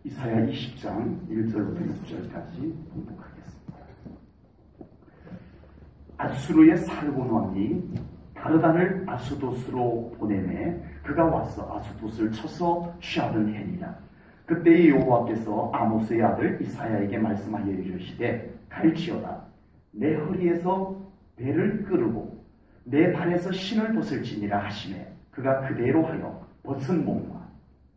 이사야 20장 1절부터 6절까지 공독하겠습니다. 아수르의 살본 왕이 다르단을 아수도스로 보내매 그가 와서 아수도스를 쳐서 취하던 해니라. 그때의 여호와께서 아모스의 아들 이사야에게 말씀하여 이르시되 갈지어다 내 허리에서 배를 끄르고 내 발에서 신을 벗을지니라 하시매 그가 그대로 하여 벗은 몸과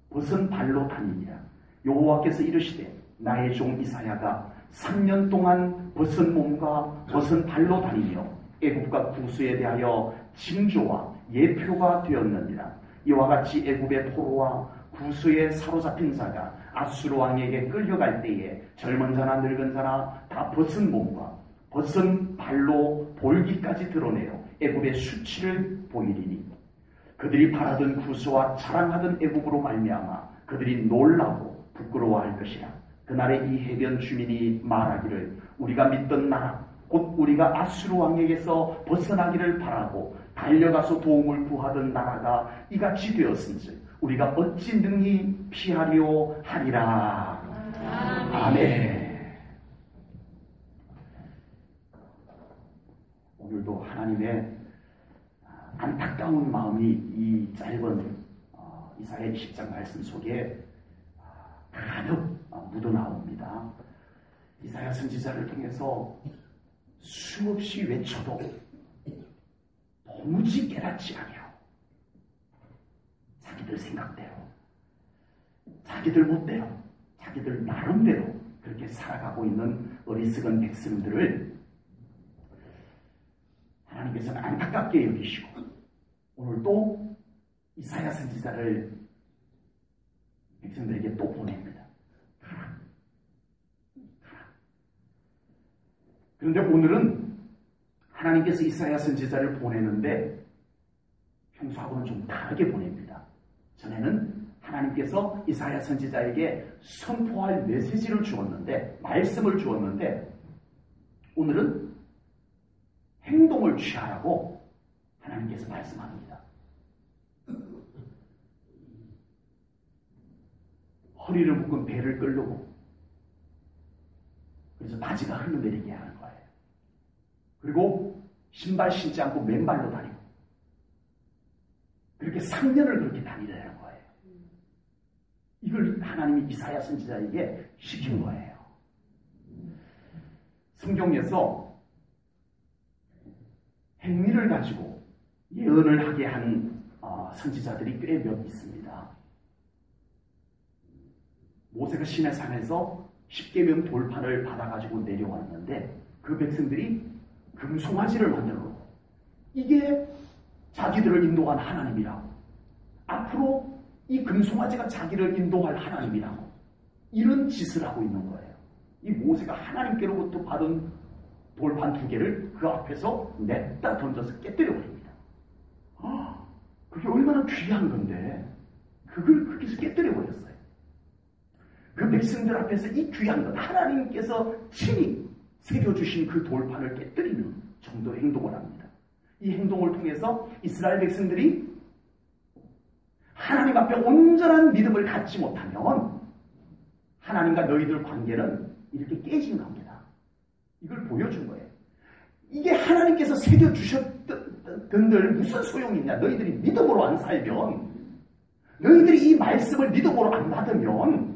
벗은 발로 다니니라. 여호와께서 이르시되 나의 종 이사야가 3년 동안 벗은 몸과 벗은 발로 다니며 애굽과 구스에 대하여 징조와 예표가 되었느니라. 이와 같이 애굽의 포로와 구스에 사로잡힌 자가 아수르 왕에게 끌려갈 때에 젊은 자나 늙은 자나 다 벗은 몸과 벗은 발로 볼기까지 드러내어 애굽의 수치를 보이리니 그들이 바라던 구스와 자랑하던 애굽으로 말미암아 그들이 놀라고 부끄러워할 것이라. 그날에 이 해변 주민이 말하기를 우리가 믿던 나라 곧 우리가 아수르 왕에게서 벗어나기를 바라고 달려가서 도움을 구하던 나라가 이같이 되었은즉 우리가 어찌 능히 피하려 하리라. 아멘. 오늘도 하나님의 안타까운 마음이 이 짧은 이사야 20장 말씀 속에 가득 묻어나옵니다. 이사야 선지자를 통해서 수없이 외쳐도 도무지 깨닫지 아니하고 자기들 생각대로 자기들 멋대로 자기들 나름대로 그렇게 살아가고 있는 어리석은 백성들을 하나님께서는 안타깝게 여기시고 오늘 또 이사야 선지자를 백성들에게 또 보냅니다. 그런데 오늘은 하나님께서 이사야 선지자를 보내는데 평소하고는 좀 다르게 보냅니다. 전에는 하나님께서 이사야 선지자에게 선포할 메시지를 주었는데 말씀을 주었는데 오늘은 행동을 취하라고 하나님께서 말씀합니다. 허리를 묶은 배를 끌고 그래서 바지가 흘러내리게 하는 거예요. 그리고 신발 신지 않고 맨발로 다니고 그렇게 3년을 그렇게 다니라는 거예요. 이걸 하나님이 이사야 선지자에게 시킨 거예요. 성경에서 행위를 가지고 예언을 하게 한 선지자들이 꽤 몇 있습니다. 모세가 시내산에서 10계명 돌판을 받아가지고 내려왔는데 그 백성들이 금송아지를 만들어 놓고 이게 자기들을 인도한 하나님이라고 앞으로 이 금송아지가 자기를 인도할 하나님이라고 이런 짓을 하고 있는 거예요. 이 모세가 하나님께로부터 받은 돌판 2개를 그 앞에서 냈다 던져서 깨뜨려 버립니다. 그게 얼마나 귀한 건데 그걸 거기서 깨뜨려 버렸어요. 그 백성들 앞에서 이 귀한 것 하나님께서 친히 새겨주신 그 돌판을 깨뜨리는 정도의 행동을 합니다. 이 행동을 통해서 이스라엘 백성들이 하나님 앞에 온전한 믿음을 갖지 못하면 하나님과 너희들 관계는 이렇게 깨진 겁니다. 이걸 보여준 거예요. 이게 하나님께서 새겨주셨던들 무슨 소용이 있냐. 너희들이 믿음으로 안 살면 너희들이 이 말씀을 믿음으로 안 받으면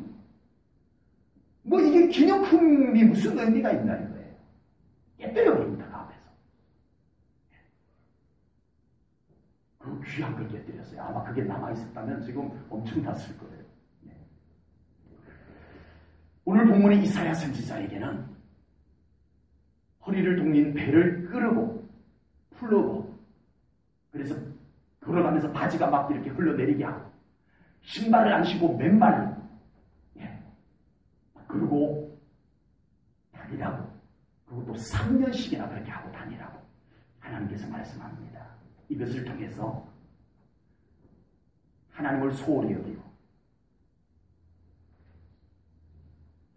뭐 이게 기념품이 무슨 의미가 있나 이거예요. 깨뜨려버립니다. 그 앞에서. 그 귀한 걸 깨뜨렸어요. 아마 그게 남아있었다면 지금 엄청났을 거예요. 오늘 본문의 이사야 선지자에게는 허리를 동인 배를 끌고 풀르고 그래서 걸어가면서 바지가 막 이렇게 흘러내리게 하고 신발을 안 신고 맨발로 그리고 다니라고 그리고 또 3년씩이나 그렇게 하고 다니라고 하나님께서 말씀합니다. 이것을 통해서 하나님을 소홀히 여기고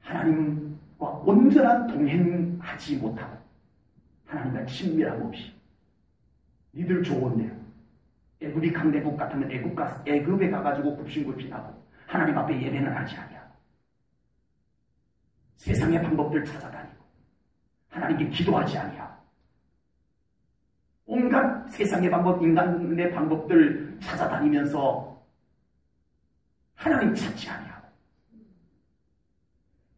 하나님과 온전한 동행하지 못하고 하나님과 친밀함 없이 니들 좋은 대로 애굽이 강대국 같으면 애굽에 가가지고 굽신굽신하고 하나님 앞에 예배는 하지 아니하고 세상의 방법들 찾아다니고 하나님께 기도하지 아니하고 온갖 세상의 방법, 인간의 방법들 찾아다니면서 하나님 찾지 아니하고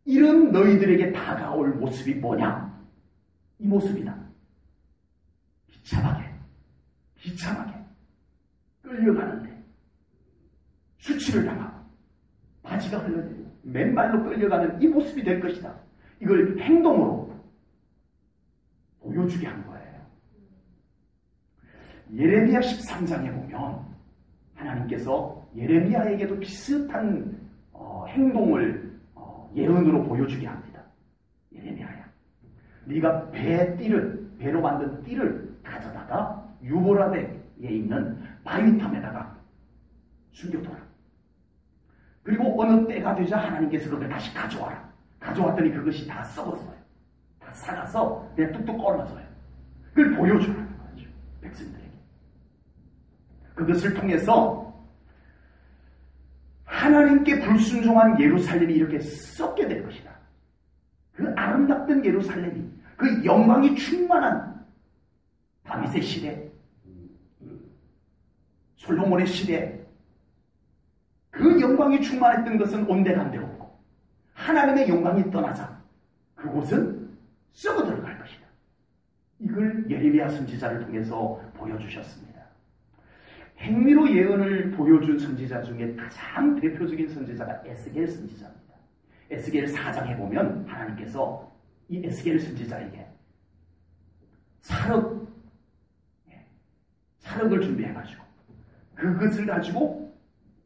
이런 너희들에게 다가올 모습이 뭐냐? 이 모습이다. 비참하게 끌려가는데 수치를 당하고 바지가 흘러내리고 맨발로 끌려가는 이 모습이 될 것이다. 이걸 행동으로 보여주게 한 거예요. 예레미야 13장에 보면 하나님께서 예레미야에게도 비슷한 행동을 예언으로 보여주게 합니다. 예레미야야, 네가 배로 만든 띠를 가져다가 유보라데에 있는 바위텀에다가 숨겨둬라. 그리고 어느 때가 되자 하나님께서 그걸 다시 가져와라. 가져왔더니 그것이 다 썩었어요. 다 삭아서 그냥 뚝뚝 꺼내줘요. 그걸 보여주라는 거죠. 백성들에게. 그것을 통해서 하나님께 불순종한 예루살렘이 이렇게 썩게 될 것이다. 그 아름답던 예루살렘이, 그 영광이 충만한 다윗의 시대, 솔로몬의 시대, 그 영광이 충만했던 것은 온데간데 없고 하나님의 영광이 떠나자 그곳은 썩어 들어갈 것이다. 이걸 예레미야 선지자를 통해서 보여주셨습니다. 행미로 예언을 보여준 선지자 중에 가장 대표적인 선지자가 에스겔 선지자입니다. 에스겔 4장에 보면 하나님께서 이 에스겔 선지자에게 사륵을 준비해가지고 그것을 가지고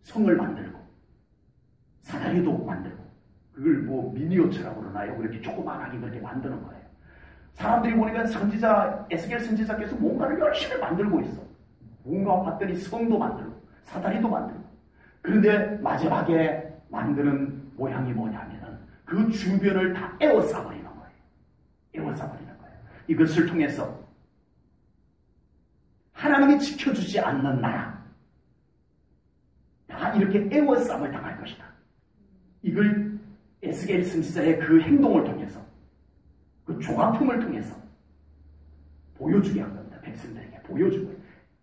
성을 만들고 사다리도 만들고 그걸 뭐 미니어처라고 그러나요? 그렇게 조그만하게 그렇게 만드는 거예요. 사람들이 보니까 에스겔 선지자께서 뭔가를 열심히 만들고 있어. 뭔가 봤더니 성도 만들고 사다리도 만들고. 그런데 마지막에 만드는 모양이 뭐냐면은 그 주변을 다 에워싸버리는 거예요. 에워싸버리는 거예요. 이것을 통해서 하나님이 지켜주지 않는 나라 다 이렇게 에워싸움을 당할 것이다. 이걸 에스겔 선지자의 그 행동을 통해서 그 조각품을 통해서 보여주게 한 겁니다. 백성들에게 보여주고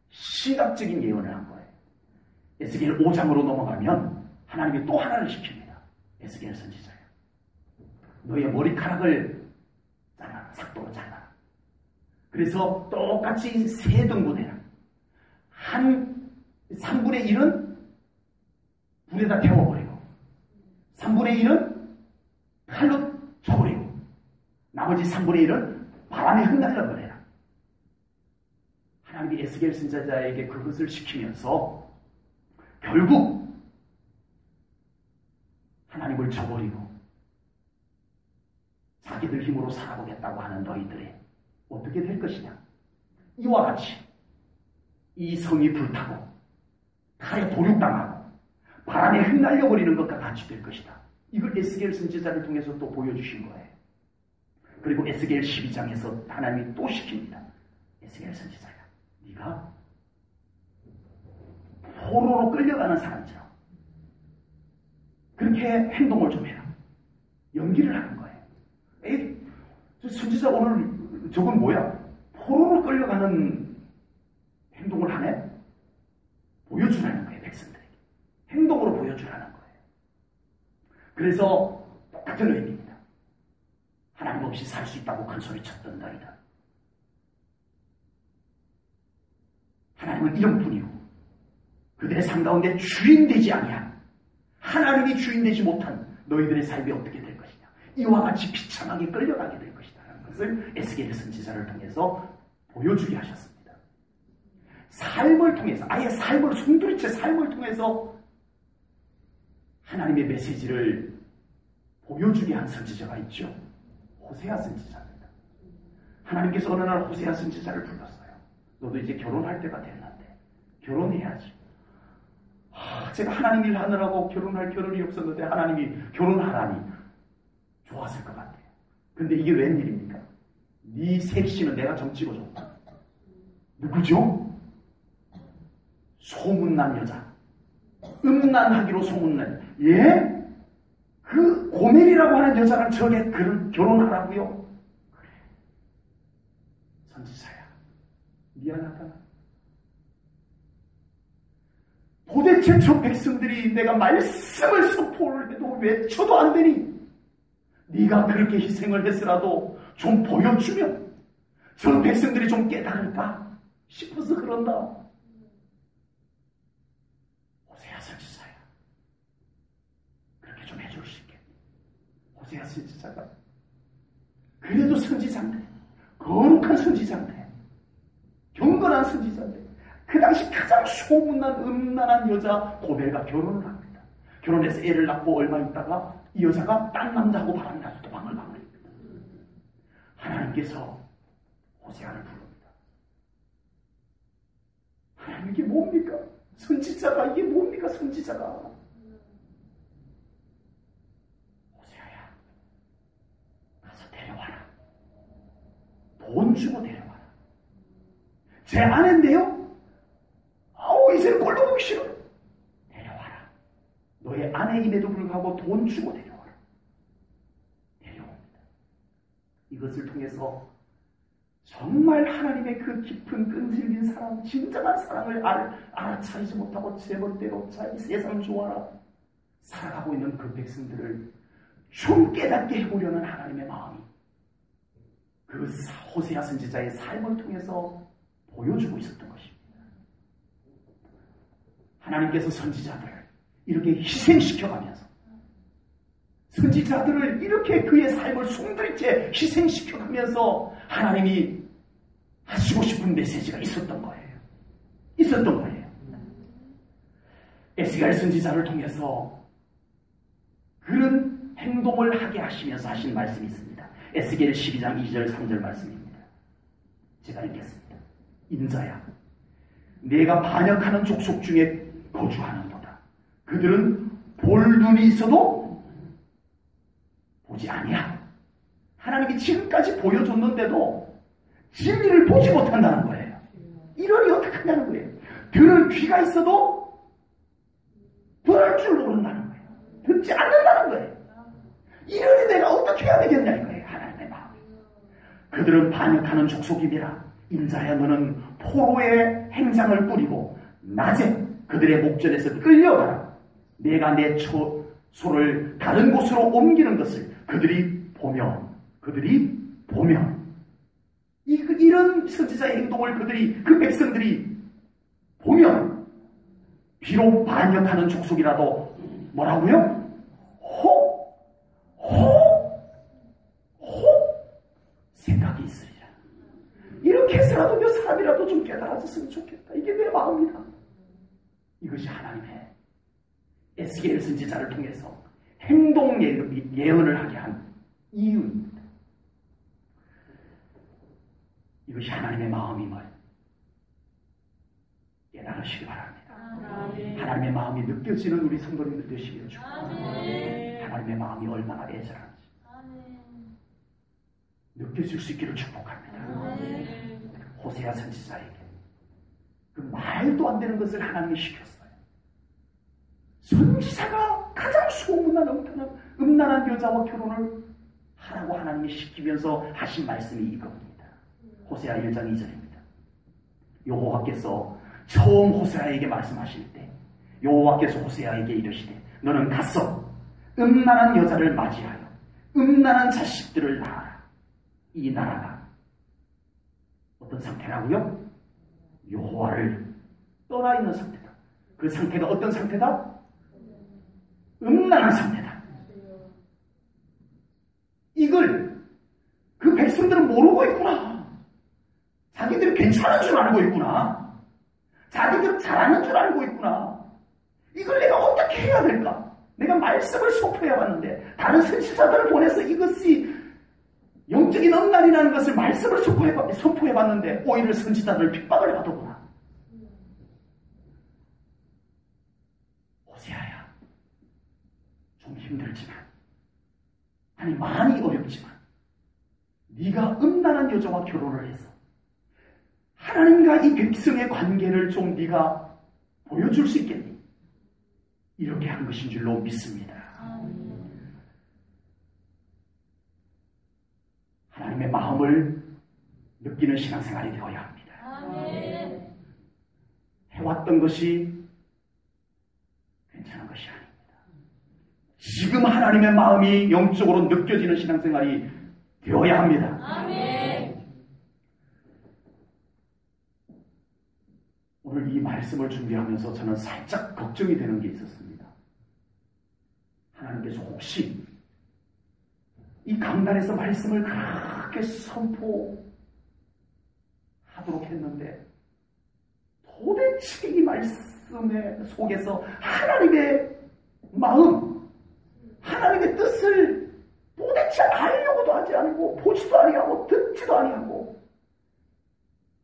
시각적인 예언을 한 거예요. 에스겔 5장으로 넘어가면 하나님이 또 하나를 시킵니다. 에스겔 선지자야, 너의 머리카락을 잘라라. 삭도로 잘라라. 그래서 똑같이 3등분해라. 한 3분의 1은 불에다 태워버리고 3분의 1은 칼로 쳐버리고 나머지 3분의 1은 바람에 흩날려버려라. 하나님이 에스겔 선지자에게 그것을 시키면서 결국 하나님을 저버리고 자기들 힘으로 살아보겠다고 하는 너희들이 어떻게 될 것이냐. 이와 같이 이 성이 불타고 칼에 도륙당하고 바람에 흩날려버리는 것과 같이 될 것이다. 이걸 에스겔 선지자를 통해서 또 보여주신 거예요. 그리고 에스겔 12장에서 하나님이 또 시킵니다. 에스겔 선지자야, 네가 포로로 끌려가는 사람처럼 그렇게 행동을 좀 해라. 연기를 하는 거예요. 에이, 선지자 오늘 저건 뭐야? 포로로 끌려가는 행동을 하네? 보여주라는 거예요. 백성들에게. 행동으로 보여주라는 거예요. 그래서 똑같은 의미입니다. 하나님 없이 살 수 있다고 큰 소리 쳤던 너희들. 하나님은 이름뿐이고 그들의 삶 가운데 주인 되지 아니한, 하나님이 주인 되지 못한 너희들의 삶이 어떻게 될 것이냐. 이와 같이 비참하게 끌려가게 될 것이다 라는 것을 에스겔 선지자를 통해서 보여주게 하셨습니다. 삶을 통해서, 아예 삶을, 송두리째 삶을 통해서 하나님의 메시지를 보여주게 한 선지자가 있죠. 호세아 선지자입니다. 하나님께서 어느 날 호세아 선지자를 불렀어요. 너도 이제 결혼할 때가 됐는데 결혼해야지. 제가 하나님 일 하느라고 결혼이 없었는데 하나님이 결혼하라니 좋았을 것 같아요. 근데 이게 웬일입니까? 네 색시는 내가 좀 찍어줬다. 누구죠? 소문난 여자. 음란하기로 소문난. 예? 그 고멜이라고 하는 여자랑 저게 결혼하라고요? 그래. 선지자야, 미안하다. 도대체 저 백성들이 내가 말씀을 선포를 해도 외쳐도 안 되니 네가 그렇게 희생을 했으라도 좀 보여주면 저 백성들이 좀 깨달을까 싶어서 그런다. 호세아 선지자야, 그렇게 좀 해줄 수 있겠니? 호세아 선지자가 그래도 선지자인데, 거룩한 선지자인데, 경건한 선지자인데, 그 당시 가장 소문난 음란한 여자 고멜과 결혼을 합니다. 결혼해서 애를 낳고 얼마 있다가 이 여자가 딴 남자하고 바람이 나서 또 방울방울입니다. 하나님께서 호세아를 부릅니다. 하나님, 이게 뭡니까? 선지자가, 이게 뭡니까? 선지자가. 호세아야, 가서 데려와라. 돈 주고 데려와라. 제 아내인데요? 아우, 이제 꼴도 보기 싫어. 데려와라. 너의 아내임에도 불구하고 돈 주고 데려와라. 데려옵니다. 이것을 통해서 정말 하나님의 그 깊은 끈질긴 사랑, 진정한 사랑을 알아차리지 못하고 제멋대로 자기 세상 좋아라 살아가고 있는 그 백성들을 좀 깨닫게 해보려는 하나님의 마음이 그 호세아 선지자의 삶을 통해서 보여주고 있었던 것입니다. 하나님께서 선지자들을 이렇게 희생시켜가면서, 선지자들을 이렇게 그의 삶을 송두리째 희생시켜가면서 하나님이 하시고 싶은 메시지가 있었던 거예요. 있었던 거예요. 에스겔 선지자를 통해서 그런 행동을 하게 하시면서 하신 말씀이 있습니다. 에스겔 12장 2절 3절 말씀입니다. 제가 읽겠습니다. 인자야, 내가 반역하는 족속 중에 거주하는도다. 그들은 볼 눈이 있어도 보지 아니야. 하나님이 지금까지 보여줬는데도 진리를 보지 못한다는 거예요. 이러니 어떻게 하냐는 거예요. 들을 귀가 있어도 들을 줄 모른다는 거예요. 듣지 않는다는 거예요. 이러니 내가 어떻게 해야 되겠냐 이거예요. 하나님의 마음. 그들은 반역하는 족속이니라. 인자야, 너는 포로의 행장을 뿌리고 낮에 그들의 목전에서 끌려가라. 내가 내 소를 다른 곳으로 옮기는 것을 그들이 보면 이런 선지자의 행동을 그 백성들이 보면 비록 반역하는 족속이라도 뭐라고요? 생각이 있으리라. 이렇게 해서라도 몇 사람이라도 좀 깨달아졌으면 좋겠다. 이게 내 마음이다. 이것이 하나님의 에스겔 선지자를 통해서 행동 예언을 하게 한 이유입니다. 이것이 하나님의 마음임을 깨달으시기 바랍니다. 하나님의 마음이 느껴지는 우리 성도님들 되시기를 축복합니다. 하나님의 마음이 얼마나 애절한지 느껴질 수 있기를 축복합니다. 호세아 선지자에게 그 말도 안 되는 것을 하나님이 시켰어요. 선지자가 가장 소문난 음란한 여자와 결혼을 하라고 하나님이 시키면서 하신 말씀이 이겁니다. 호세아 1장 2절입니다. 여호와께서 처음 호세아에게 말씀하실 때 여호와께서 호세아에게 이르시되 너는 가서 음란한 여자를 맞이하여 음란한 자식들을 낳아라. 이 나라가 어떤 상태라고요? 여호와를 떠나 있는 상태다. 그 상태가 어떤 상태다? 음란한 상태다. 이걸 그 백성들은 모르고 있구나. 자기들이 괜찮은 줄 알고 있구나. 자기들은 잘하는 줄 알고 있구나. 이걸 내가 어떻게 해야 될까? 내가 말씀을 선포해봤는데 다른 선지자들을 보내서 이것이 영적인 음란이라는 것을 말씀을 선포해봤는데 오히려 선지자들을 핍박을 해봤더구나. 호세아야, 좀 힘들지만, 아니 많이 어렵지만 네가 음란한 여자와 결혼을 해서 하나님과 이 백성의 관계를 좀 네가 보여줄 수 있겠니? 이렇게 한 것인 줄로 믿습니다. 마음을 느끼는 신앙생활이 되어야 합니다. 아멘. 해왔던 것이 괜찮은 것이 아닙니다. 지금 하나님의 마음이 영적으로 느껴지는 신앙생활이 되어야 합니다. 아멘. 오늘 이 말씀을 준비하면서 저는 살짝 걱정이 되는 게 있었습니다. 하나님께서 혹시 이 강단에서 말씀을 그렇게 선포하도록 했는데 도대체 이 말씀의 속에서 하나님의 마음, 하나님의 뜻을 도대체 알려고도 하지 않고 보지도 아니하고 듣지도 아니하고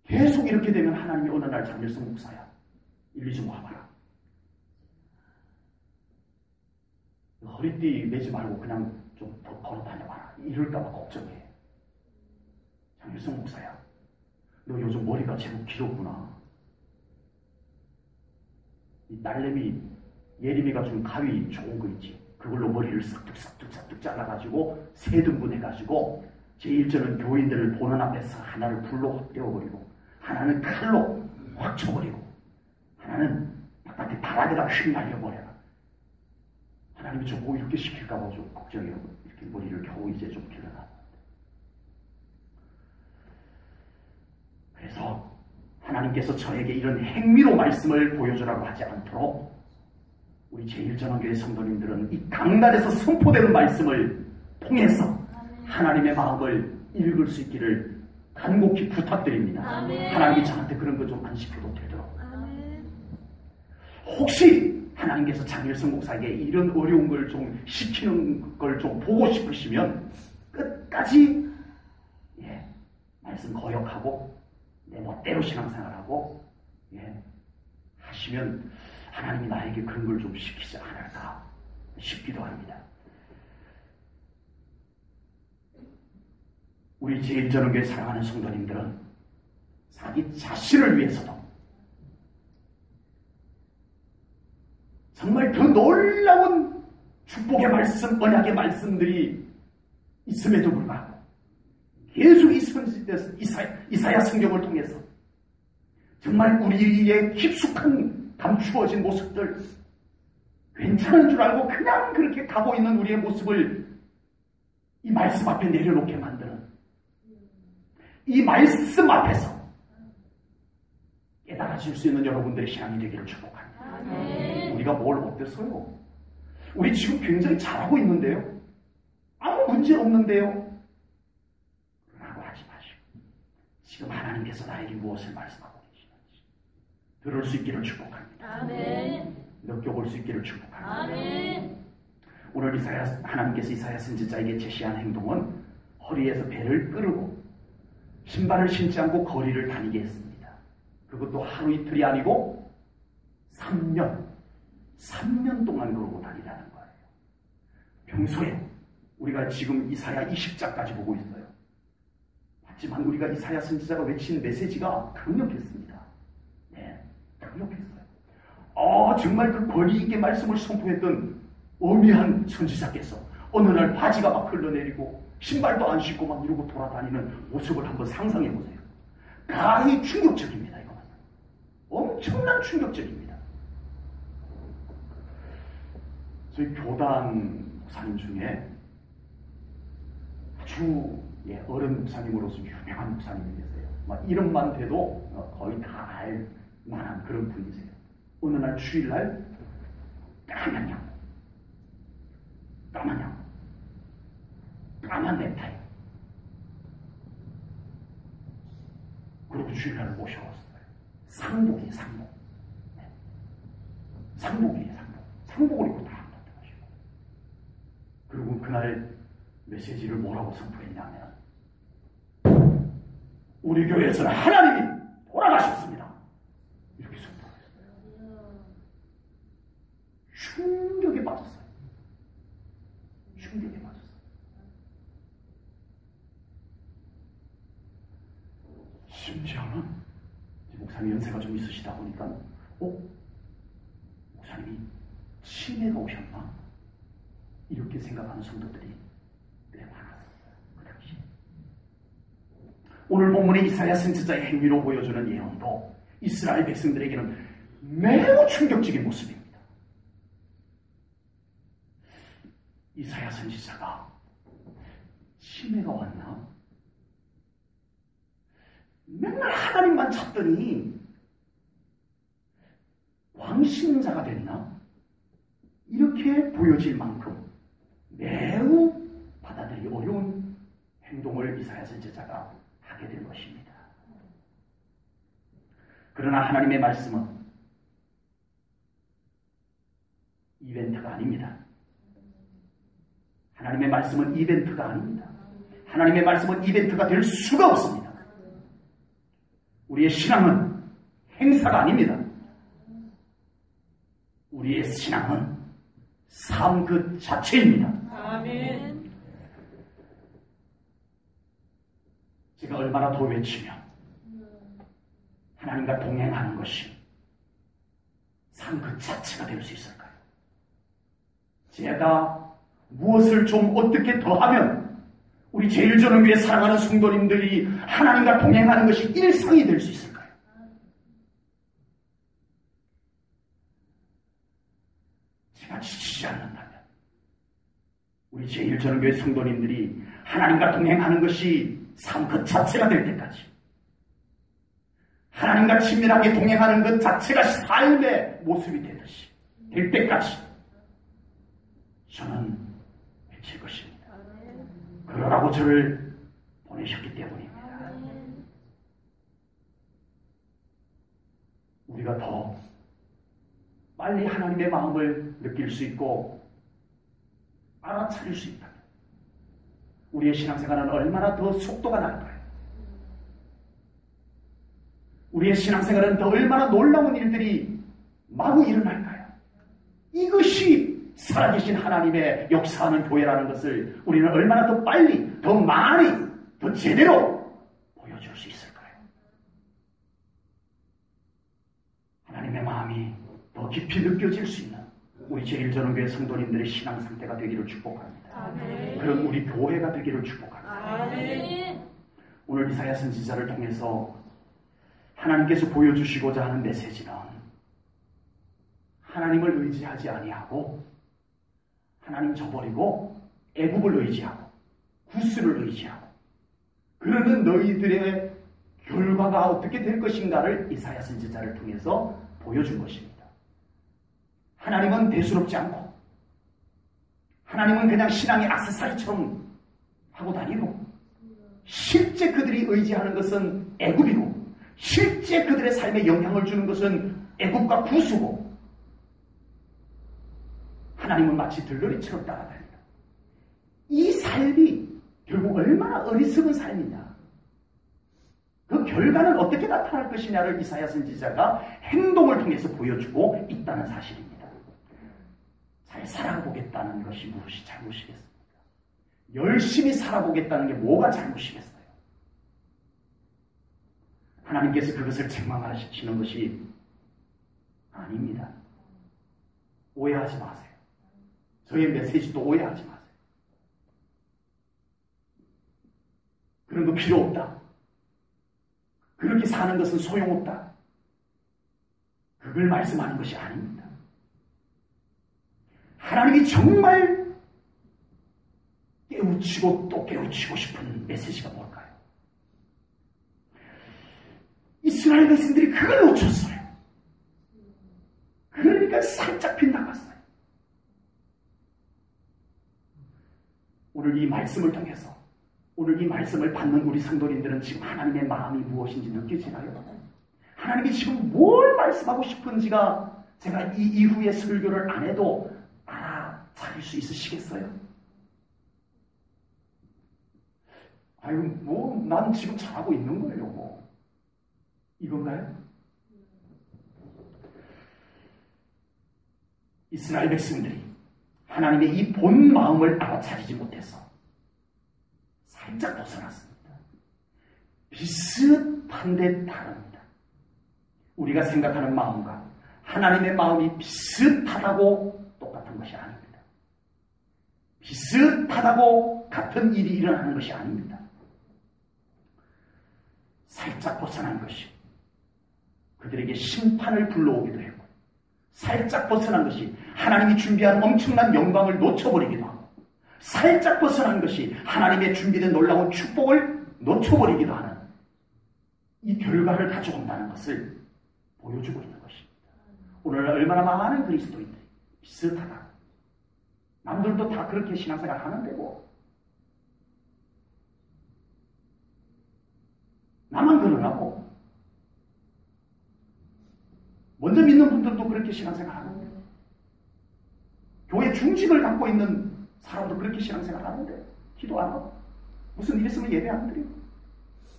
계속 이렇게 되면 하나님이 어느 날 장일성 목사야, 일리 좀 와봐라. 허리띠 매지 말고 그냥 좀 더 걸어 다녀봐라. 이럴까봐 걱정해. 장일성 목사야, 너 요즘 머리가 제법 길었구나. 이 딸내미 예림이가 준 가위 좋은 거 있지. 그걸로 머리를 싹둑 잘라가지고 세 등분 해가지고 제1절은 교인들을 보는 앞에서 하나를 불로 확 떼어버리고 하나는 칼로 확 쳐버리고 하나는 바깥에 바닥에다 휘날려버려라. 하나님이 저보고 이렇게 시킬까봐 좀 걱정해요. 이렇게 머리를 겨우 이제 좀 길러놨는데. 그래서 하나님께서 저에게 이런 행위로 말씀을 보여주라고 하지 않도록 우리 제1전원교회 성도님들은 이 강단에서 선포되는 말씀을 통해서 하나님의 마음을 읽을 수 있기를 간곡히 부탁드립니다. 아멘. 하나님이 저한테 그런 거 좀 안 시켜도 되도록. 아멘. 혹시 하나님께서 장일성 목사에게 이런 어려운 걸 좀 시키는 걸 좀 보고 싶으시면 끝까지 말씀 거역하고 내 멋대로 신앙생활하고 하시면 하나님이 나에게 그런 걸 좀 시키지 않을까 싶기도 합니다. 우리 제1전원교회 사랑하는 성도님들은 자기 자신을 위해서도 정말 더 놀라운 축복의 말씀, 언약의 말씀들이 있음에도 불구하고 계속 이사야 성경을 통해서 정말 우리의 깊숙한 감추어진 모습들, 괜찮은 줄 알고 그냥 그렇게 가고 있는 우리의 모습을 이 말씀 앞에 내려놓게 만드는 이 말씀 앞에서 깨달아질 수 있는 여러분들의 신앙이 되기를 축복합니다. 우리가 뭘 어땠어요? 우리 지금 굉장히 잘하고 있는데요? 아무 문제 없는데요? 라고 하지 마시고 지금 하나님께서 나에게 무엇을 말씀하고 계시는지 들을 수 있기를 축복합니다. 아멘. 느껴볼 수 있기를 축복합니다. 아멘. 오늘 하나님께서 이사야 선지자에게 제시한 행동은 허리에서 배를 끌고 신발을 신지 않고 거리를 다니게 했습니다. 그것도 하루 이틀이 아니고 3년 동안 그러고 다니라는 거예요. 평소에 우리가 지금 이사야 20장까지 보고 있어요. 하지만 우리가 이사야 선지자가 외친 메시지가 강력했습니다. 네, 강력했어요. 정말 그 권위 있게 말씀을 선포했던 어미한 선지자께서 어느 날 바지가 막 흘러내리고 신발도 안 신고 막 이러고 돌아다니는 모습을 한번 상상해 보세요. 가히 충격적입니다. 이거는 엄청난 충격적입니다. 저희 교단 목사님 중에 아주 어른 목사님으로서 유명한 목사님이 계세요. 막 이름만 대도 거의 다 알 만한 그런 분이세요. 어느 날 주일날 까만 양, 까만 넥타이, 그리고 주일날 모셔왔어요. 상복이에요, 상복. 상복이에요, 상복을 입고 다 나타나시고. 그리고 그날 메시지를 뭐라고 선포했냐면 우리 교회에서는 하나님이 돌아가셨습니다. 이렇게 선포했어요. 충격에 빠졌어요. 충격에 빠졌어요. 심지어는 목사님 연세가 좀 있으시다 보니까 목사님이 치매가 오셨나? 이렇게 생각하는 성도들이 꽤 많았어요. 그 당시에. 오늘 본문의 이사야 선지자의 행위로 보여주는 예언도 이스라엘 백성들에게는 매우 충격적인 모습입니다. 이사야 선지자가 치매가 왔나? 맨날 하나님만 찾더니 광신자가 됐나? 이렇게 보여질 만큼 매우 받아들이기 어려운 행동을 이사야 선지자가 하게 된 것입니다. 그러나 하나님의 말씀은 이벤트가 아닙니다. 하나님의 말씀은 이벤트가 아닙니다. 하나님의 말씀은 이벤트가 될 수가 없습니다. 우리의 신앙은 행사가 아닙니다. 우리의 신앙은 삶 그 자체입니다. 아멘. 제가 얼마나 더 외치면 하나님과 동행하는 것이 삶 그 자체가 될 수 있을까요? 제가 무엇을 좀 어떻게 더하면 우리 제일전원교회 사랑하는 성도님들이 하나님과 동행하는 것이 일상이 될 수 있을까요? 제가 지치지 않는다면 우리 제일전원교회 성도님들이 하나님과 동행하는 것이 삶 그 자체가 될 때까지, 하나님과 친밀하게 동행하는 것 자체가 삶의 모습이 되듯이 될 때까지 저는 외칠 것입니다. 그러라고 저를 보내셨기 때문입니다. 우리가 더 빨리 하나님의 마음을 느낄 수 있고 알아차릴 수 있다면 우리의 신앙생활은 얼마나 더 속도가 날까요? 우리의 신앙생활은 더 얼마나 놀라운 일들이 마구 일어날까요? 이것이 살아계신 하나님의 역사하는 교회라는 것을 우리는 얼마나 더 빨리, 더 많이, 더 제대로 보여줄 수 있을까요? 하나님의 마음이 더 깊이 느껴질 수 있는 우리 제일전원교회 성도님들의 신앙 상태가 되기를 축복합니다. 아멘. 그런 우리 교회가 되기를 축복합니다. 아멘. 오늘 이사야 선지자를 통해서 하나님께서 보여주시고자 하는 메시지는 하나님을 의지하지 아니하고 하나님 저버리고 애굽을 의지하고 구스를 의지하고 그러는 너희들의 결과가 어떻게 될 것인가를 이사야 선지자를 통해서 보여준 것입니다. 하나님은 대수롭지 않고 하나님은 그냥 신앙의 액세서리처럼 하고 다니고 실제 그들이 의지하는 것은 애굽이고 실제 그들의 삶에 영향을 주는 것은 애굽과 구수고 하나님은 마치 들러리처럼 따라다니다. 이 삶이 결국 얼마나 어리석은 삶이냐, 그 결과는 어떻게 나타날 것이냐를 이사야 선지자가 행동을 통해서 보여주고 있다는 사실입니다. 잘 살아보겠다는 것이 무엇이 잘못이겠습니까? 열심히 살아보겠다는 게 뭐가 잘못이겠어요? 하나님께서 그것을 책망하시는 것이 아닙니다. 오해하지 마세요. 저의 메시지도 오해하지 마세요. 그런 거 필요 없다. 그렇게 사는 것은 소용없다. 그걸 말씀하는 것이 아닙니다. 하나님이 정말 깨우치고 또 깨우치고 싶은 메시지가 뭘까요? 이스라엘 백성들이 그걸 놓쳤어요. 그러니까 살짝 빗나갔어요. 오늘 이 말씀을 통해서 오늘 이 말씀을 받는 우리 성도님들은 지금 하나님의 마음이 무엇인지 느껴지나요? 하나님이 지금 뭘 말씀하고 싶은지가 제가 이 이후의 설교를 안 해도 알아차릴 수 있으시겠어요? 아유, 뭐, 난 지금 잘하고 있는 거예요, 뭐. 이건가요? 이스라엘 백성들이 하나님의 이 본 마음을 알아차리지 못해서 살짝 벗어났습니다. 비슷한 데 다릅니다. 우리가 생각하는 마음과 하나님의 마음이 비슷하다고 똑같은 것이 아닙니다. 비슷하다고 같은 일이 일어나는 것이 아닙니다. 살짝 벗어난 것이 그들에게 심판을 불러오기도 했고, 살짝 벗어난 것이 하나님이 준비한 엄청난 영광을 놓쳐버리기도 하고, 살짝 벗어난 것이 하나님의 준비된 놀라운 축복을 놓쳐버리기도 하는 이 결과를 가져온다는 것을 보여주고 있는 것입니다. 오늘날 얼마나 많은 그리스도인들이 비슷하다. 남들도 다 그렇게 신앙생활 하는데 나만 그러나고, 먼저 믿는 분들도 그렇게 신앙생활 하는데, 교회 중직을 갖고 있는 사람도 그렇게 신앙생활 하는데 기도 안 하고, 무슨 일 있으면 예배 안 드리고,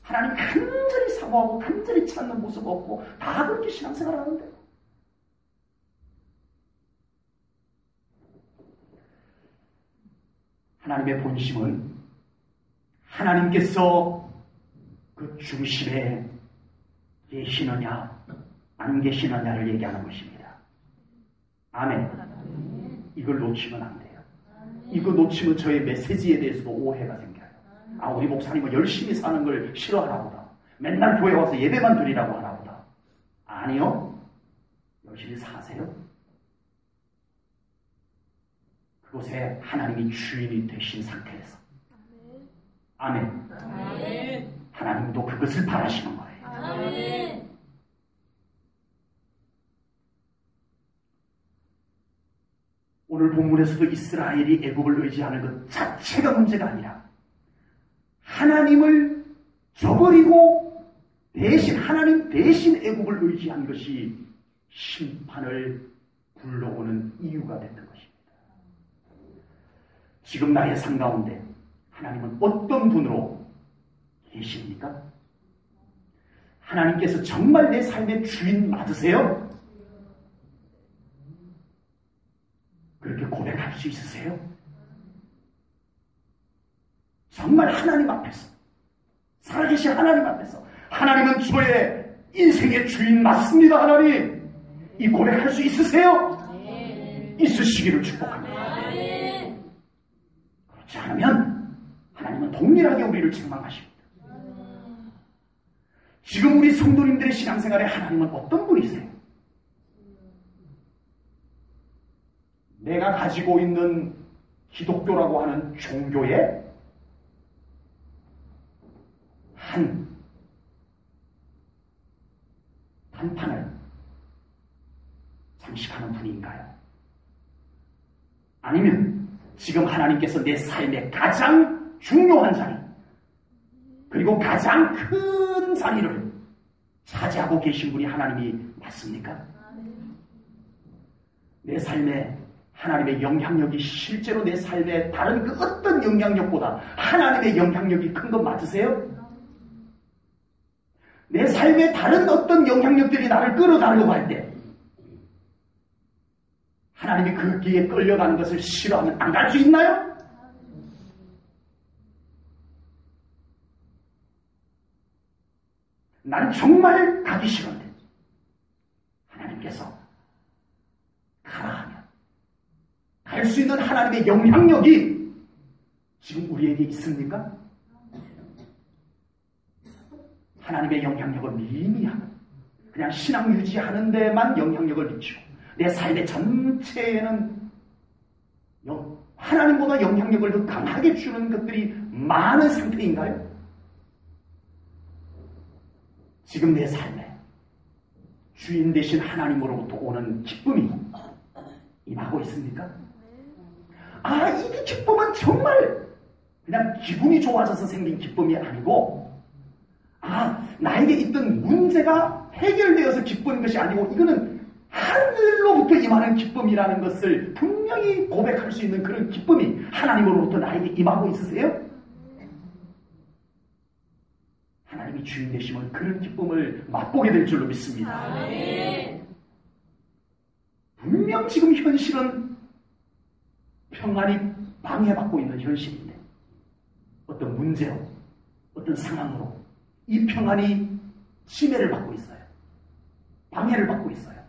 하나님 간절히 사모하고 간절히 찾는 모습 없고, 다 그렇게 신앙생활 하는데, 하나님의 본심은 하나님께서 그 중심에 계시느냐 안 계시느냐를 얘기하는 것입니다. 아멘. 이걸 놓치면 안 돼요. 이거 놓치면 저의 메시지에 대해서도 오해가 생겨요. 아, 우리 목사님은 열심히 사는 걸 싫어하나 보다. 맨날 교회 와서 예배만 드리라고 하나 보다. 아니요. 열심히 사세요. 그곳에 하나님이 주인이 되신 상태에서. 아멘. 아멘. 하나님도 그것을 바라시는 거예요. 아멘. 오늘 본문에서도 이스라엘이 애굽을 의지하는 것 자체가 문제가 아니라, 하나님을 저버리고 하나님 대신 애굽을 의지한 것이 심판을 불러오는 이유가 됐던 것입니다. 지금 나의 삶 가운데 하나님은 어떤 분으로 계십니까? 하나님께서 정말 내 삶의 주인 맞으세요? 그렇게 고백할 수 있으세요? 정말 하나님 앞에서, 살아계신 하나님 앞에서, 하나님은 저의 인생의 주인 맞습니다, 하나님. 이 고백할 수 있으세요? 있으시기를 축복합니다. 그렇지 않으면 하나님은 동일하게 우리를 책망하십니다. 지금 우리 성도님들의 신앙생활에 하나님은 어떤 분이세요? 내가 가지고 있는 기독교라고 하는 종교의 한 판을 장식하는 분인가요? 아니면 지금 하나님께서 내 삶의 가장 중요한 자리, 그리고 가장 큰 자리를 차지하고 계신 분이 하나님이 맞습니까? 내 삶에 하나님의 영향력이 실제로 내 삶에 다른 그 어떤 영향력보다 하나님의 영향력이 큰 것 맞으세요? 내 삶에 다른 어떤 영향력들이 나를 끌어가려고 할 때 하나님이 그 길에 끌려가는 것을 싫어하면 안 갈 수 있나요? 난 정말 가기 싫은데 하나님께서 가라 하면 갈 수 있는 하나님의 영향력이 지금 우리에게 있습니까? 하나님의 영향력은 미미하고 그냥 신앙 유지하는 데만 영향력을 미치고 내 삶의 전체에는 하나님보다 영향력을 더 강하게 주는 것들이 많은 상태인가요? 지금 내 삶에 주인 되신 하나님으로부터 오는 기쁨이 임하고 있습니까? 아, 이 기쁨은 정말 그냥 기분이 좋아져서 생긴 기쁨이 아니고, 아, 나에게 있던 문제가 해결되어서 기쁜 것이 아니고, 이거는 하늘로부터 임하는 기쁨이라는 것을 분명히 고백할 수 있는 그런 기쁨이 하나님으로부터 나에게 임하고 있으세요? 하나님이 주인 되시면 그런 기쁨을 맛보게 될 줄로 믿습니다. 아멘. 분명 지금 현실은 평안이 방해받고 있는 현실인데, 어떤 문제로, 어떤 상황으로 이 평안이 침해를 받고 있어요. 방해를 받고 있어요.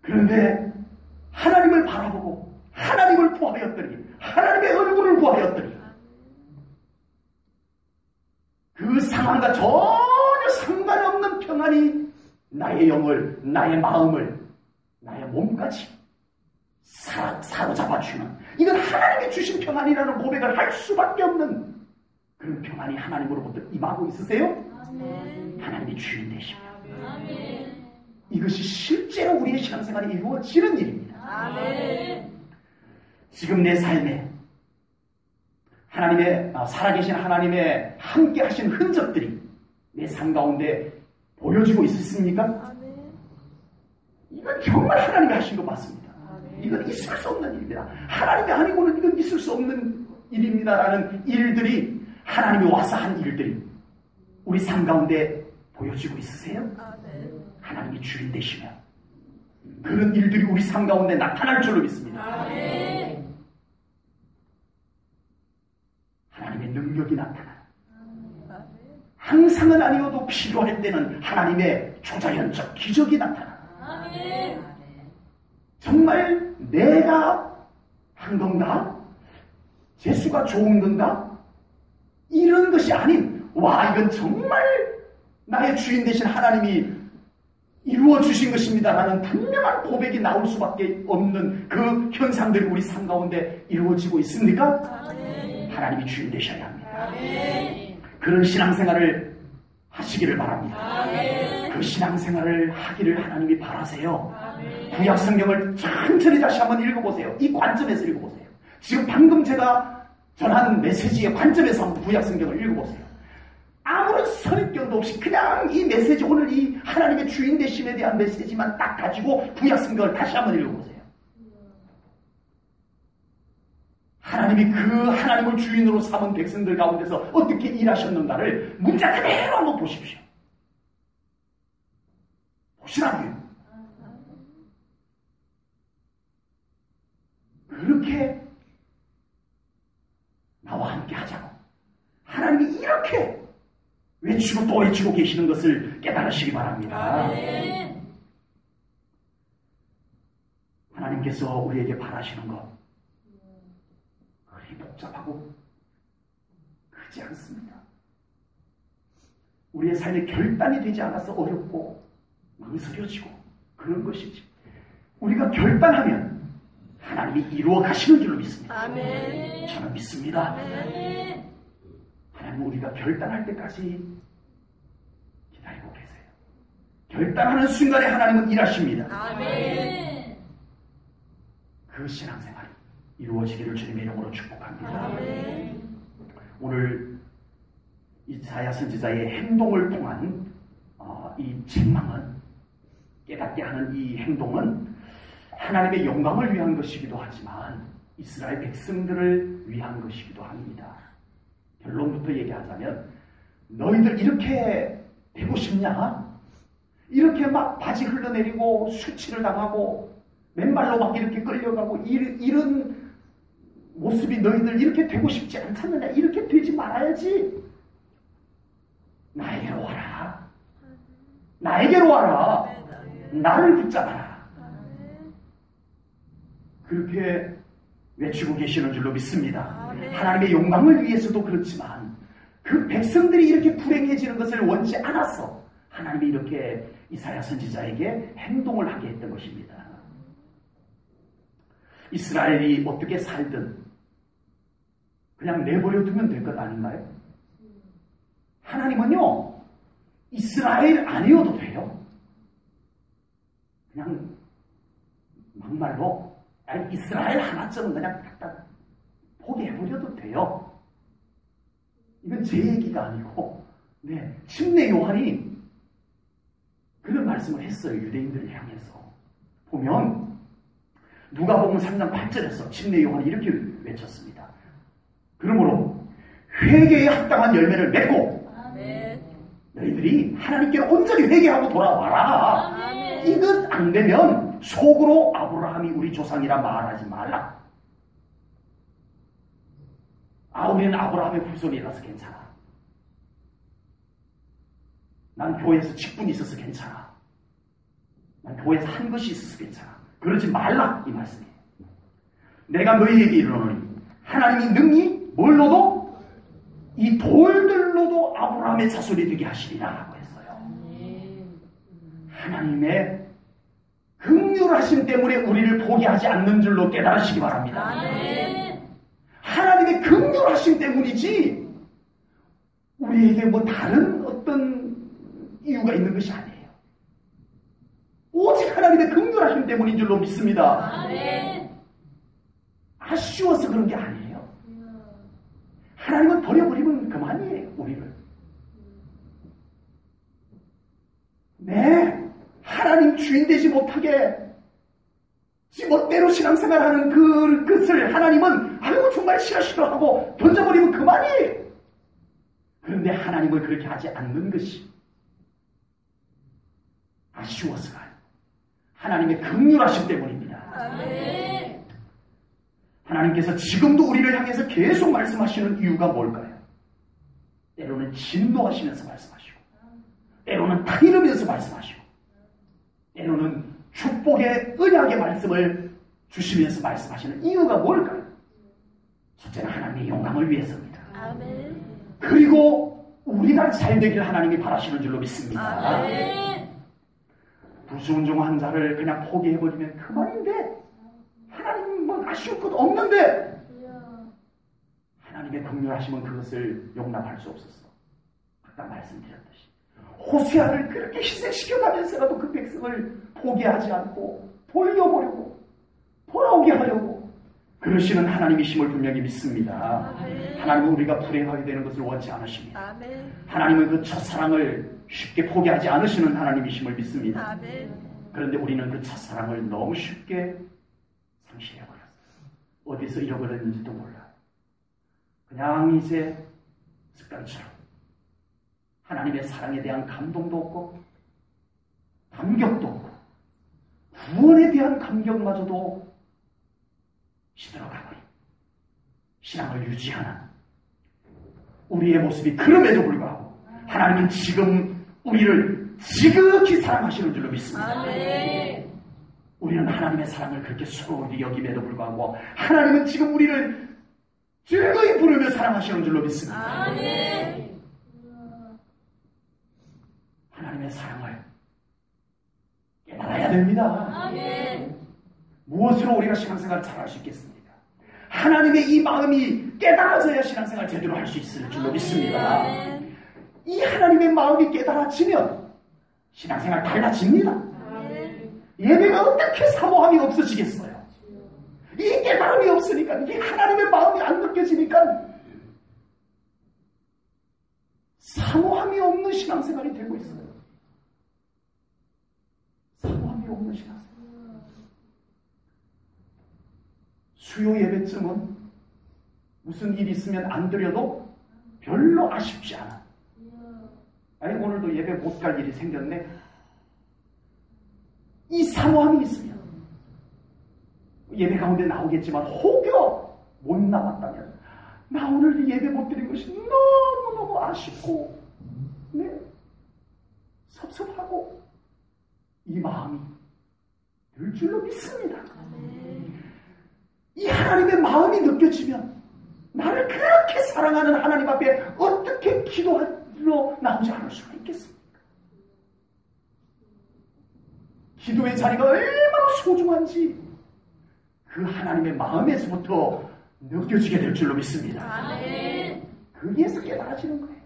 그런데 하나님을 바라보고 하나님을 구하였더니, 하나님의 얼굴을 구하였더니 그 상황과 전혀 평안이 나의 영을, 나의 마음을, 나의 몸까지 사로잡아주는, 이건 하나님이 주신 평안이라는 고백을 할 수밖에 없는 그런 평안이 하나님으로부터 임하고 있으세요? 하나님이 주인 되시며 이것이 실제로 우리의 신앙생활에 이루어지는 일입니다. 지금 내 삶에 하나님의 살아계신 하나님의 함께 하신 흔적들이 내 삶 가운데 보여지고 있습니까? 이건 정말 하나님이 하신 것 맞습니다. 이건 있을 수 없는 일입니다. 하나님이 아니고는 이건 있을 수 없는 일입니다라는 일들이, 하나님이 와서 한 일들이 우리 삶 가운데 보여지고 있으세요? 하나님이 주인 되시면 그런 일들이 우리 삶 가운데 나타날 줄로 믿습니다. 하나님의 능력이 나타나요. 항상은 아니어도 필요할 때는 하나님의 초자연적 기적이 나타나요. 정말 내가 한 건가? 재수가 좋은 건가? 이런 것이 아닌, 와, 이건 정말 나의 주인 되신 하나님이 이루어 주신 것입니다라는 분명한 고백이 나올 수밖에 없는 그 현상들이 우리 삶 가운데 이루어지고 있습니까? 하나님이 주인 되셔야 합니다. 그런 신앙생활을 하시기를 바랍니다. 그 신앙생활을 하기를 하나님이 바라세요. 구약 성경을 천천히 다시 한번 읽어보세요. 이 관점에서 읽어보세요. 지금 방금 제가 전한 메시지의 관점에서 한번 구약 성경을 읽어보세요. 아무런 선입견도 없이 그냥 이 메시지, 오늘 이 하나님의 주인 되심에 대한 메시지만 딱 가지고 구약 성경을 다시 한번 읽어보세요. 하나님이 그 하나님을 주인으로 삼은 백성들 가운데서 어떻게 일하셨는가를 문자 그대로 한번 보십시오. 보시라고요. 그렇게 나와 함께 하자고 하나님이 이렇게 외치고 또 외치고 계시는 것을 깨달으시기 바랍니다. 하나님께서 우리에게 바라시는 것 그리 복잡하고 크지 않습니다. 우리의 삶이 결단이 되지 않아서 어렵고 망설여지고 그런 것이지, 우리가 결단하면 하나님이 이루어 가시는 줄로 믿습니다. 저는 믿습니다. 하나님은 우리가 결단할 때까지 기다리고 계세요. 결단하는 순간에 하나님은 일하십니다. 그 신앙생활이 이루어지기를 주님의 이름으로 축복합니다. 오늘 이사야 선지자의 행동을 통한 이 책망은, 깨닫게 하는 이 행동은 하나님의 영광을 위한 것이기도 하지만 이스라엘 백성들을 위한 것이기도 합니다. 결론부터 얘기하자면, 너희들 이렇게 되고 싶냐? 이렇게 막 바지 흘러내리고 수치를 당하고 맨발로 막 이렇게 끌려가고 이런 모습이 너희들 이렇게 되고 싶지 않겠느냐? 이렇게 되지 말아야지. 나에게로 와라. 나에게로 와라. 나를 붙잡아라. 그렇게 외치고 계시는 줄로 믿습니다. 하나님의 영광을 위해서도 그렇지만 그 백성들이 이렇게 불행해지는 것을 원치 않아서 하나님이 이렇게 이사야 선지자에게 행동을 하게 했던 것입니다. 이스라엘이 어떻게 살든 그냥 내버려 두면 될 것 아닌가요? 하나님은요, 이스라엘 아니어도 돼요. 그냥 막말로 이스라엘 하나쯤은 그냥 딱 포기해버려도 돼요. 이건 제 얘기가 아니고, 침례 요한이 그런 말씀을 했어요. 유대인들을 향해서. 보면 누가복음 3장 8절에서 침례 요한이 이렇게 외쳤습니다. 그러므로 회개에 합당한 열매를 맺고 너희들이 하나님께로 온전히 회개하고 돌아와라. 이건 안 되면 속으로 아브라함이 우리 조상이라 말하지 말라. 우리는 아브라함의 후손이라서 괜찮아. 난 교회에서 직분이 있어서 괜찮아. 난 교회에서 한 것이 있어서 괜찮아. 그러지 말라, 이 말씀이에요. 내가 너희에게 이르노니 하나님이 능히 뭘로도? 이 돌들로도 아브라함의 자손이 되게 하시리라 하고 했어요. 하나님의 긍휼하심 때문에 우리를 포기하지 않는 줄로 깨달으시기 바랍니다. 아멘. 하나님의 긍휼하심 때문이지 우리에게 뭐 다른 어떤 이유가 있는 것이 아니에요. 오직 하나님의 긍휼하심 때문인 줄로 믿습니다. 아멘. 아쉬워서 그런 게 아니에요. 하나님은 버려버리면 그만이에요. 우리를. 네, 하나님 주인 되지 못하게 지 멋대로 신앙생활하는 그것을 하나님은 아유 정말 싫어하고 던져버리면 그만이에요. 그런데 하나님을 그렇게 하지 않는 것이 아쉬워서가 아니에요. 하나님의 긍휼하심 때문입니다. 아멘. 하나님께서 지금도 우리를 향해서 계속 말씀하시는 이유가 뭘까요? 때로는 진노하시면서 말씀하시고, 때로는 타이르면서 말씀하시고, 때로는 축복의 언약의 말씀을 주시면서 말씀하시는 이유가 뭘까요? 첫째는 하나님의 영광을 위해서입니다. 아멘. 그리고 우리가 잘되기를 하나님이 바라시는 줄로 믿습니다. 아멘. 불순종한 자를 그냥 포기해버리면 그만인데 하나님은 뭐 아쉬울 것도 없는데 하나님의 긍휼하심은 그것을 용납할 수 없었어. 아까 말씀드렸듯이 호세아를 그렇게 희생시켜가면서라도 그 백성을 포기하지 않고 돌려보려고 돌아오게 하려고 그러시는 하나님이심을 분명히 믿습니다. 아멘. 하나님은 우리가 불행하게 되는 것을 원치 않으십니다. 아멘. 하나님은 그 첫사랑을 쉽게 포기하지 않으시는 하나님이심을 믿습니다. 아멘. 그런데 우리는 그 첫사랑을 너무 쉽게 상실해버렸어요. 어디서 잃어버렸는지도 몰라요. 그냥 이제 습관처럼 하나님의 사랑에 대한 감동도 없고 감격도 없고 구원에 대한 감격마저도 시들어가버린 신앙을 유지하는 우리의 모습이 그럼에도 불구하고 하나님은 지금 우리를 지극히 사랑하시는 줄로 믿습니다. 아멘. 우리는 하나님의 사랑을 그렇게 소홀히 여김에도 불구하고 하나님은 지금 우리를 즐거이 부르며 사랑하시는 줄로 믿습니다. 아멘. 하나님의 사랑을 깨달아야 됩니다. 아멘. 무엇으로 우리가 신앙생활을 잘할 수 있겠습니까? 하나님의 이 마음이 깨달아져야 신앙생활을 제대로 할 수 있을 줄로 믿습니다. 아멘. 이 하나님의 마음이 깨달아지면 신앙생활 달라집니다. 아멘. 예배가 어떻게 사모함이 없어지겠어요? 이 깨달음이 없으니까, 이 하나님의 마음이 안 느껴지니까 사모함이 없는 신앙생활이 되고 있어요. 사모함이 없는 신앙생활. 수요 예배쯤은 무슨 일이 있으면 안 드려도 별로 아쉽지 않아. 아니, 오늘도 예배 못 갈 일이 생겼네. 이 사모함이 있으면 예배 가운데 나오겠지만 혹여 못 나왔다면 나 오늘 예배 못 드린 것이 너무너무 아쉽고 네? 섭섭하고 이 마음이 들 줄로 믿습니다. 이 하나님의 마음이 느껴지면 나를 그렇게 사랑하는 하나님 앞에 어떻게 기도하러 나오지 않을 수가 있겠습니까? 기도의 자리가 얼마나 소중한지 그 하나님의 마음에서부터 느껴지게 될 줄로 믿습니다. 아멘. 거기에서 깨달아지는 거예요.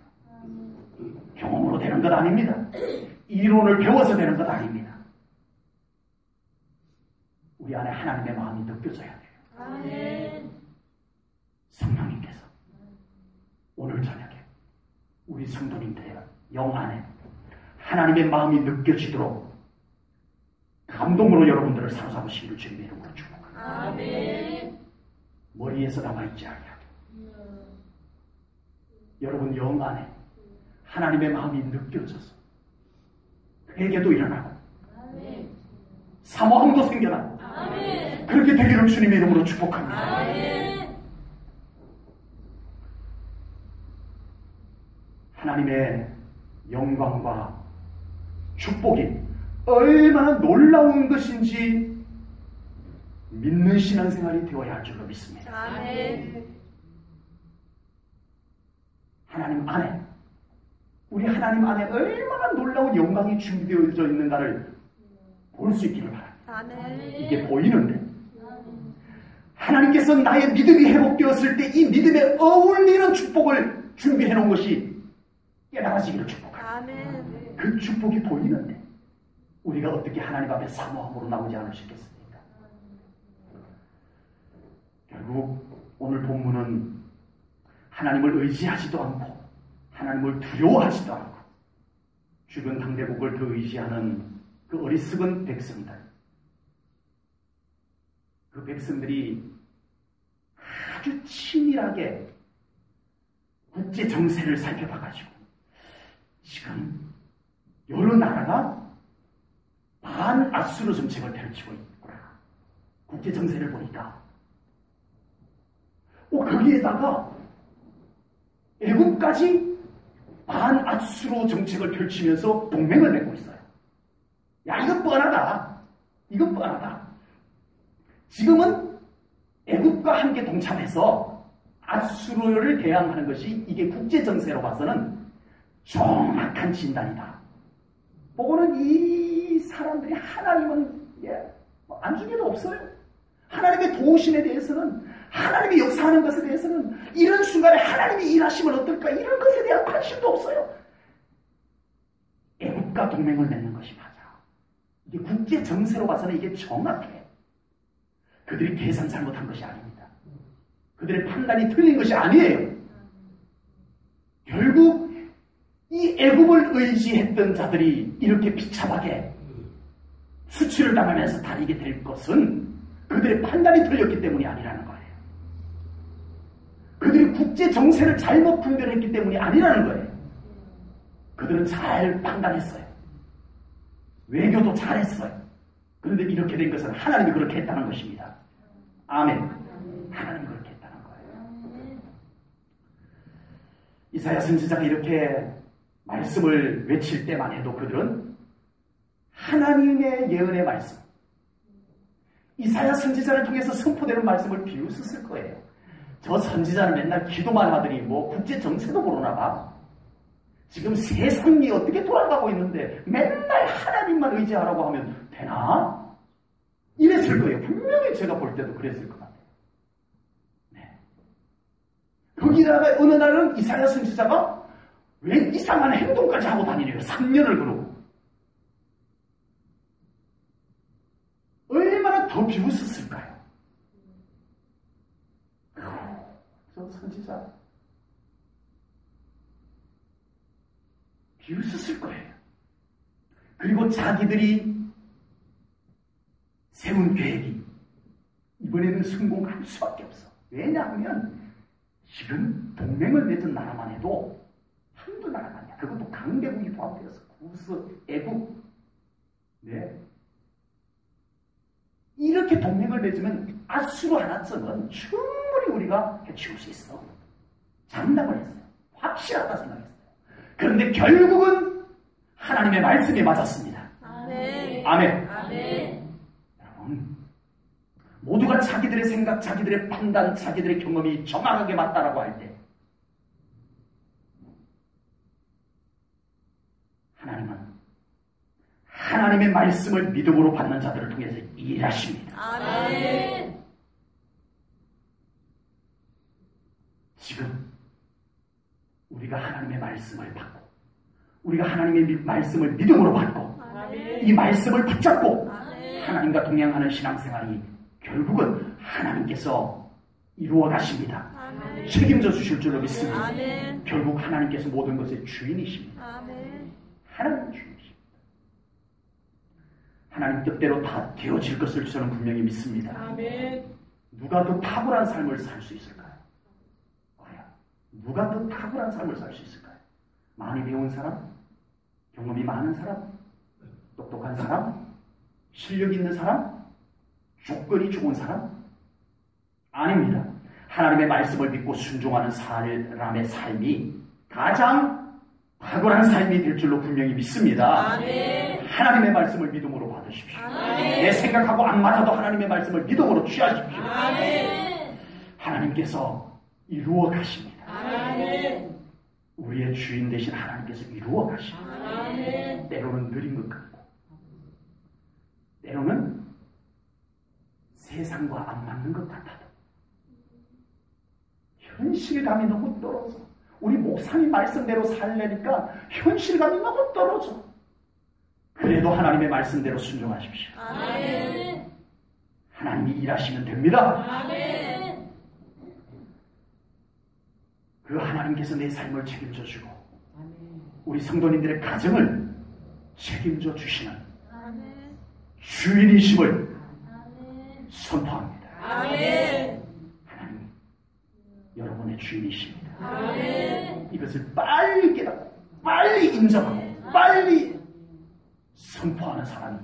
경험으로 되는 것 아닙니다. 이론을 배워서 되는 것 아닙니다. 우리 안에 하나님의 마음이 느껴져야 돼요. 아멘. 성령님께서 오늘 저녁에 우리 성도님들의 영 안에 하나님의 마음이 느껴지도록 감동으로 여러분들을 사로잡으시기를 주님의 이름으로 축복합니다. 아멘. 머리에서 남아있지 아니하게 여러분 영 안에 하나님의 마음이 느껴져서 회개도 일어나고 아멘. 사모함도 생겨나고 아멘. 그렇게 되기를 주님의 이름으로 축복합니다. 아멘. 하나님의 영광과 축복이 얼마나 놀라운 것인지 믿는 신앙생활이 되어야 할 줄로 믿습니다. 아멘. 하나님 안에 우리 하나님 안에 얼마나 놀라운 영광이 준비되어져 있는가를 볼 수 있기를 바랍니다. 아멘. 이게 보이는데 하나님께서 나의 믿음이 회복되었을 때 이 믿음에 어울리는 축복을 준비해 놓은 것이 깨달아지기를 축복합니다. 아멘. 그 축복이 보이는데 우리가 어떻게 하나님 앞에 사모함으로 나오지 않을 수 있겠습니까? 결국 오늘 본문은 하나님을 의지하지도 않고 하나님을 두려워하지도 않고 주변 상대국을 그 의지하는 그 어리석은 백성들, 그 백성들이 아주 치밀하게 국제 정세를 살펴봐가지고 지금 여러 나라가 반아수르 정책을 펼치고 있구나. 국제 정세를 보니까 거기에다가 애국까지 반아수르 정책을 펼치면서 동맹을 맺고 있어요. 야, 이건 뻔하다. 이건 뻔하다. 지금은 애국과 함께 동참해서 아수르를 대항하는 것이 이게 국제정세로 봐서는 정확한 진단이다. 보고는 이 사람들이 하나님은 안중에도 없어요. 하나님의 도우심에 대해서는, 하나님이 역사하는 것에 대해서는, 이런 순간에 하나님이 일하시면 어떨까, 이런 것에 대한 관심도 없어요. 애국과 동맹을 맺는 것이 맞아. 이게 국제정세로 봐서는 이게 정확해. 그들이 계산 잘못한 것이 아닙니다. 그들의 판단이 틀린 것이 아니에요. 결국 이 애국을 의지했던 자들이 이렇게 비참하게 수치를 당하면서 다니게 될 것은 그들의 판단이 틀렸기 때문이 아니라는 거예요. 그들이 국제 정세를 잘못 분별했기 때문이 아니라는 거예요. 그들은 잘 판단했어요. 외교도 잘했어요. 그런데 이렇게 된 것은 하나님이 그렇게 했다는 것입니다. 아멘. 하나님이 그렇게 했다는 거예요. 이사야 선지자가 이렇게 말씀을 외칠 때만 해도 그들은 하나님의 예언의 말씀, 이사야 선지자를 통해서 선포되는 말씀을 비웃었을 거예요. 저 선지자는 맨날 기도만 하더니 뭐 국제 정세도 모르나 봐. 지금 세상이 어떻게 돌아가고 있는데 맨날 하나님만 의지하라고 하면 되나? 이랬을 거예요. 분명히 제가 볼 때도 그랬을 것 같아요. 네. 거기다가 어느 날은 이사야 선지자가 왜 이상한 행동까지 하고 다니래요. 3년을 그러고. 얼마나 더 비웃었을까요? 저 선지자 비웃었을 거예요. 그리고 자기들이 세운 계획이 이번에는 성공할 수밖에 없어. 왜냐하면 지금 동맹을 맺은 나라만 해도 한두 나라가 아니야. 그것도 강대국이 포함되어서 구스, 애국. 네. 이렇게 동맹을 맺으면 아수르 하나쯤은 충분히 우리가 해치울 수 있어. 장담을 했어요. 확실하다 생각했어요. 그런데 결국은 하나님의 말씀에 맞았습니다. 아멘. 아멘. 아멘. 여러분, 모두가 자기들의 생각, 자기들의 판단, 자기들의 경험이 정확하게 맞다라고 할 때 하나님은 하나님의 말씀을 믿음으로 받는 자들을 통해서 일하십니다. 아멘. 지금 우리가 하나님의 말씀을 받고 우리가 하나님의 말씀을 믿음으로 받고 아멘. 이 말씀을 붙잡고 아멘. 하나님과 동행하는 신앙생활이 결국은 하나님께서 이루어 가십니다. 아멘. 책임져 주실 줄로 믿습니다. 아멘. 결국 하나님께서 모든 것의 주인이십니다. 아멘. 하나님 주인이십니다. 하나님 뜻대로 다 되어질 것을 저는 분명히 믿습니다. 아멘. 누가 더 탁월한 삶을 살 수 있을까요? 과연 누가 더 탁월한 삶을 살 수 있을까요? 많이 배운 사람? 경험이 많은 사람? 똑똑한 사람? 실력 있는 사람? 조건이 좋은 사람? 아닙니다. 하나님의 말씀을 믿고 순종하는 사람의 삶이 가장 탁월한 삶이 될 줄로 분명히 믿습니다. 아멘. 하나님의 말씀을 믿음으로 받으십시오. 아멘. 내 생각하고 안 맞아도 하나님의 말씀을 믿음으로 취하십시오. 아멘. 하나님께서 이루어 가십니다. 아멘. 우리의 주인 되신 하나님께서 이루어 가십니다. 아멘. 때로는 느린 것 같고 때로는 세상과 안 맞는 것 같아도 현실감이 너무 떨어져. 우리 목사님 말씀대로 살려니까 현실감이 너무 떨어져. 그래도 하나님의 말씀대로 순종하십시오. 아멘. 하나님이 일하시면 됩니다. 아멘. 그 하나님께서 내 삶을 책임져 주고 우리 성도님들의 가정을 책임져 주시는 아멘. 주인이심을 아멘. 선포합니다. 아멘. 하나님, 여러분의 주인이십니다. 아멘. 이것을 빨리 깨닫고 빨리 인정하고 빨리 선포하는 사람이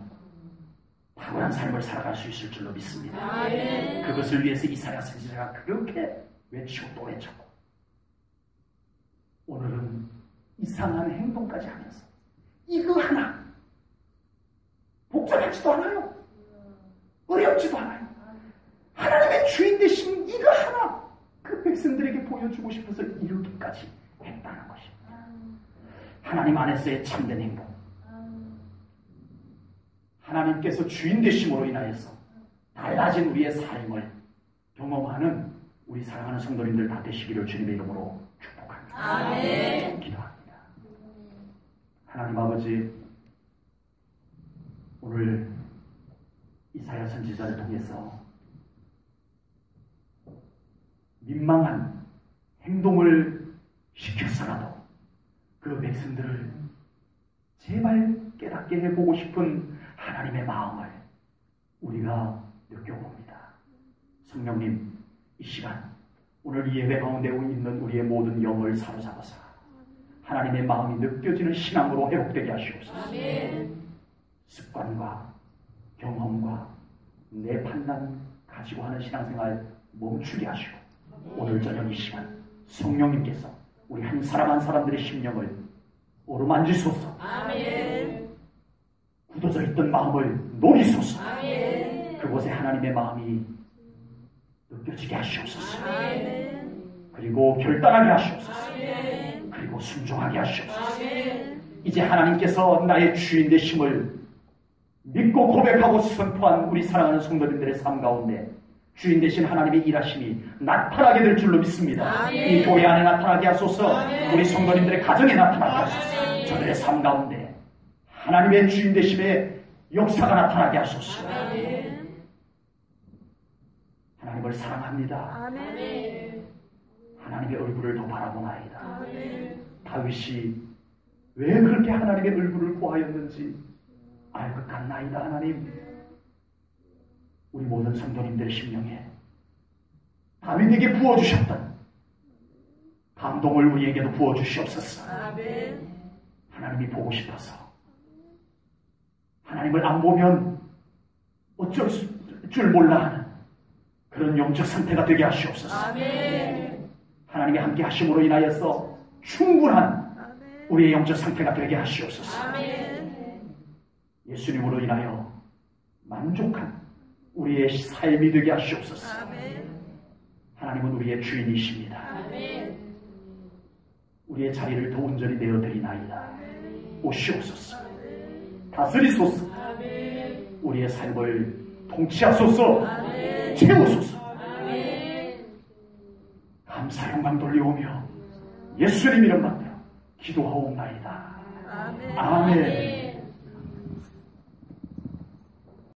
탁월한 삶을 살아갈 수 있을 줄로 믿습니다. 아멘. 그것을 위해서 이사야 선지자가 그렇게 외치고 또 외쳤고 오늘은 이상한 행동까지 하면서 이거 하나 복잡하지도 않아요. 어렵지도 않아요. 하나님의 주인 되신 이거 하나 그 백성들에게 보여주고 싶어서 이렇게까지 했다는 것입니다. 하나님 안에서의 참된 행동, 하나님께서 주인 되심으로 인하여서 달라진 우리의 삶을 경험하는 우리 사랑하는 성도님들 다 되시기를 주님의 이름으로 축복합니다. 아멘. 기도합니다. 하나님 아버지, 오늘 이사야 선지자를 통해서 민망한 행동을 시켰어라도 그 백성들을 제발 깨닫게 해보고 싶은 하나님의 마음을 우리가 느껴봅니다. 성령님, 이 시간 오늘 이 예배 가운데 있는 우리의 모든 영을 사로잡아서 하나님의 마음이 느껴지는 신앙으로 회복되게 하시옵소서. 아멘. 습관과 경험과 내 판단 가지고 하는 신앙생활 멈추게 하시고 오늘 저녁 이 시간 성령님께서 우리 한 사람 한 사람들의 심령을 어루만지소서. 아멘. 굳어져 있던 마음을 녹이소서. 아멘. 그곳에 하나님의 마음이 느껴지게 하시옵소서. 아멘. 그리고 결단하게 하시옵소서. 아멘. 그리고 순종하게 하시옵소서. 아멘. 이제 하나님께서 나의 주인 되심을 믿고 고백하고 선포한 우리 사랑하는 성도님들의 삶 가운데 주인 되신 하나님의 일하심이 나타나게 될 줄로 믿습니다. 아멘. 이 교회 안에 나타나게 하소서. 아멘. 우리 성도님들의 가정에 나타나게 하소서. 아멘. 저들의 삶 가운데 하나님의 주인 되심의 역사가 나타나게 하소서. 아멘. 하나님을 사랑합니다. 아멘. 하나님의 얼굴을 더 바라보나이다. 아멘. 다윗이 왜 그렇게 하나님의 얼굴을 구하였는지 알 것 같나이다. 하나님, 우리 모든 성도님들의 심령에 다윗에게 부어주셨던 감동을 우리에게도 부어주시옵소서. 아멘. 하나님이 보고 싶어서 하나님을 안 보면 어쩔 줄 몰라 하는 그런 영적 상태가 되게 하시옵소서. 아멘. 하나님이 함께 하심으로 인하여서 충분한 아멘. 우리의 영적 상태가 되게 하시옵소서. 아멘. 예수님으로 인하여 만족한 우리의 삶이 되게 하시옵소서. 아멘. 하나님은 우리의 주인이십니다. 아멘. 우리의 자리를 더 온전히 내어드리나이다. 오시옵소서. 다스리소서. 아멘. 우리의 삶을 통치하소서. 아멘. 채우소서. 아멘. 감사 영광 돌리오며 예수님 이름 받들어 기도하옵나이다. 아멘. 아멘.